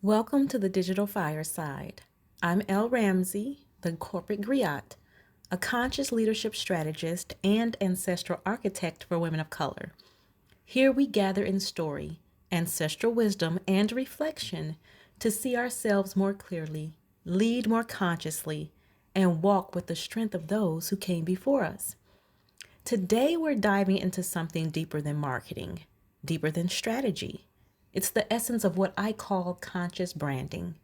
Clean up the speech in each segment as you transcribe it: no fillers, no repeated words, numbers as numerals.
Welcome to the Digital Fireside. I'm Elle Ramsey, the corporate Griot, a conscious leadership strategist and ancestral architect for women of color. Here we gather in story, ancestral wisdom, and reflection to see ourselves more clearly, lead more consciously, and walk with the strength of those who came before us. Today, we're diving into something deeper than marketing, deeper than strategy. It's the essence of what I call conscious branding,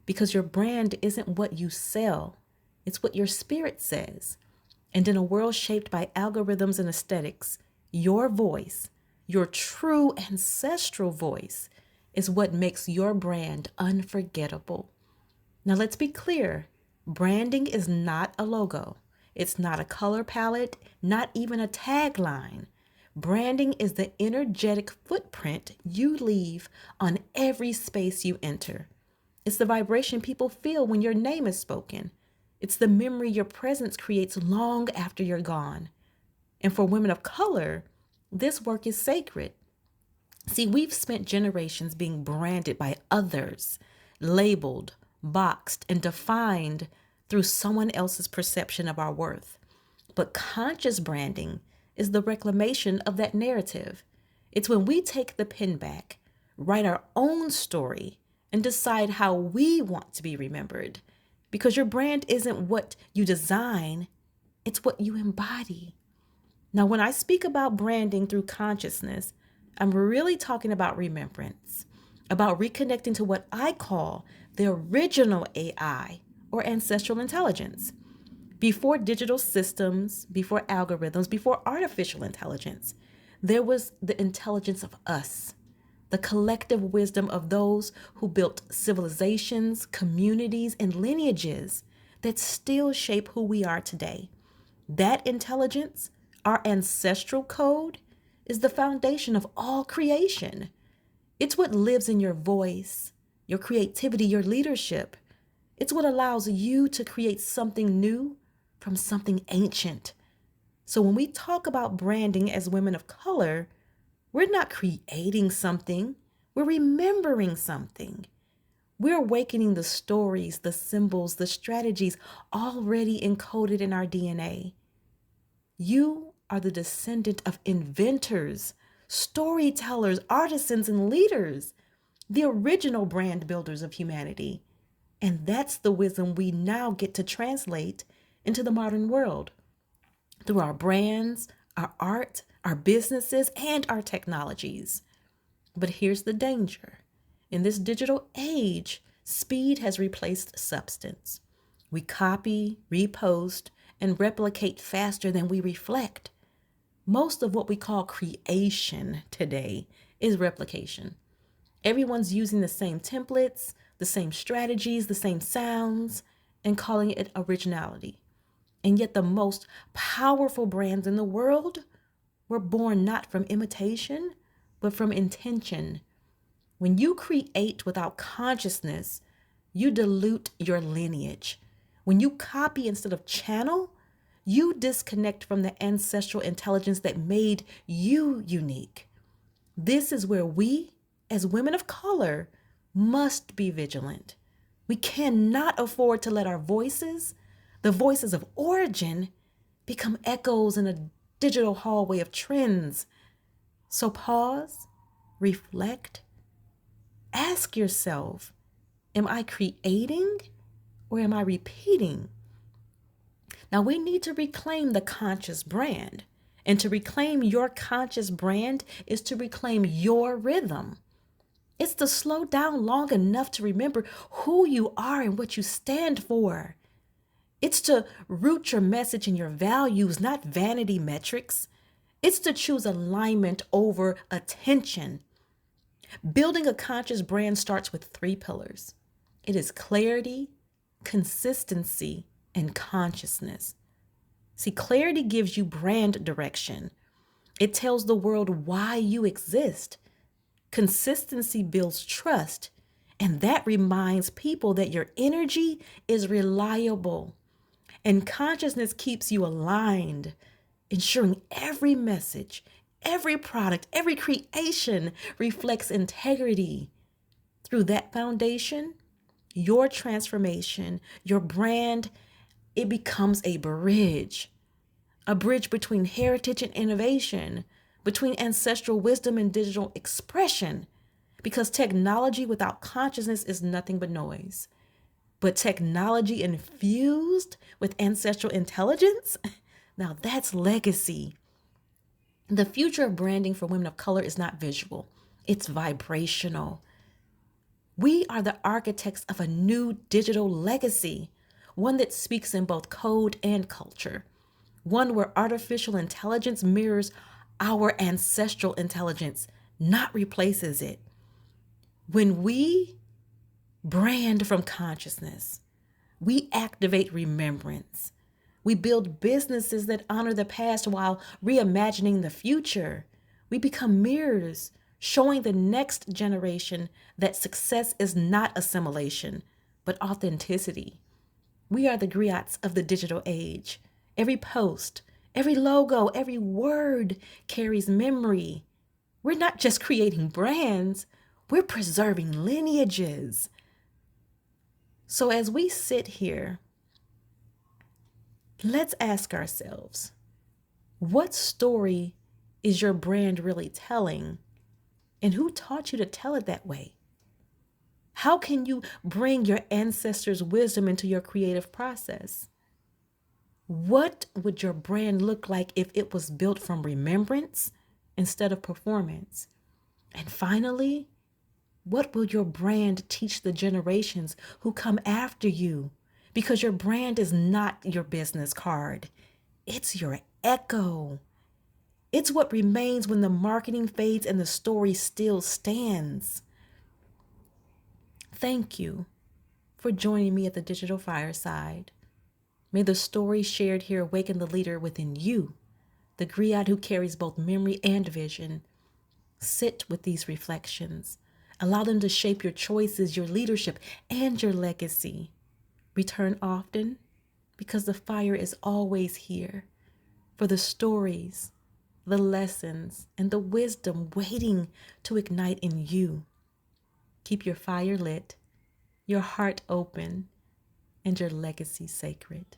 because your brand isn't what you sell, it's what your spirit says. And in a world shaped by algorithms and aesthetics, your voice, your true ancestral voice, is what makes your brand unforgettable. Now, let's be clear, branding is not a logo, it's not a color palette, not even a tagline. Branding is the energetic footprint you leave on every space you enter. It's the vibration people feel when your name is spoken. It's the memory your presence creates long after you're gone. And for women of color, this work is sacred. See, we've spent generations being branded by others, labeled, boxed, and defined through someone else's perception of our worth. But conscious branding is the reclamation of that narrative. It's when we take the pen back, write our own story, and decide how we want to be remembered. Because your brand isn't what you design, it's what you embody. Now, when I speak about branding through consciousness, I'm really talking about remembrance, about reconnecting to what I call the original AI or ancestral intelligence. Before digital systems, before algorithms, before artificial intelligence, there was the intelligence of us, the collective wisdom of those who built civilizations, communities, and lineages that still shape who we are today. That intelligence, our ancestral code, is the foundation of all creation. It's what lives in your voice, your creativity, your leadership. It's what allows you to create something new from something ancient. So when we talk about branding as women of color, we're not creating something, we're remembering something. We're awakening the stories, the symbols, the strategies already encoded in our DNA. You are the descendant of inventors, storytellers, artisans, and leaders, the original brand builders of humanity. And that's the wisdom we now get to translate into the modern world through our brands, our art, our businesses, and our technologies. But here's the danger. In this digital age, speed has replaced substance. We copy, repost, and replicate faster than we reflect. Most of what we call creation today is replication. Everyone's using the same templates, the same strategies, the same sounds, and calling it originality. And yet the most powerful brands in the world were born not from imitation, but from intention. When you create without consciousness, you dilute your lineage. When you copy instead of channel, you disconnect from the ancestral intelligence that made you unique. This is where we, as women of color, must be vigilant. We cannot afford to let our voices, the voices of origin, become echoes in a digital hallway of trends. So pause, reflect, ask yourself, am I creating or am I repeating? Now we need to reclaim the conscious brand. And to reclaim your conscious brand is to reclaim your rhythm. It's to slow down long enough to remember who you are and what you stand for. It's to root your message in your values, not vanity metrics. It's to choose alignment over attention. Building a conscious brand starts with three pillars. It is clarity, consistency, and consciousness. See, clarity gives you brand direction. It tells the world why you exist. Consistency builds trust, and that reminds people that your energy is reliable. And consciousness keeps you aligned, ensuring every message, every product, every creation reflects integrity. Through that foundation, your transformation, your brand, it becomes a bridge between heritage and innovation, between ancestral wisdom and digital expression, because technology without consciousness is nothing but noise. But technology infused with ancestral intelligence, now that's legacy. The future of branding for women of color is not visual, it's vibrational. We are the architects of a new digital legacy, one that speaks in both code and culture, one where artificial intelligence mirrors our ancestral intelligence, not replaces it. When we brand from consciousness, we activate remembrance. We build businesses that honor the past while reimagining the future. We become mirrors, showing the next generation that success is not assimilation, but authenticity. We are the griots of the digital age. Every post, every logo, every word carries memory. We're not just creating brands, we're preserving lineages. So as we sit here, let's ask ourselves, what story is your brand really telling? And who taught you to tell it that way? How can you bring your ancestors' wisdom into your creative process? What would your brand look like if it was built from remembrance instead of performance? And finally, what will your brand teach the generations who come after you? Because your brand is not your business card, it's your echo. It's what remains when the marketing fades and the story still stands. Thank you for joining me at the Digital Fireside. May the story shared here awaken the leader within you, the griot who carries both memory and vision. Sit with these reflections. Allow them to shape your choices, your leadership, and your legacy. Return often because the fire is always here for the stories, the lessons, and the wisdom waiting to ignite in you. Keep your fire lit, your heart open, and your legacy sacred.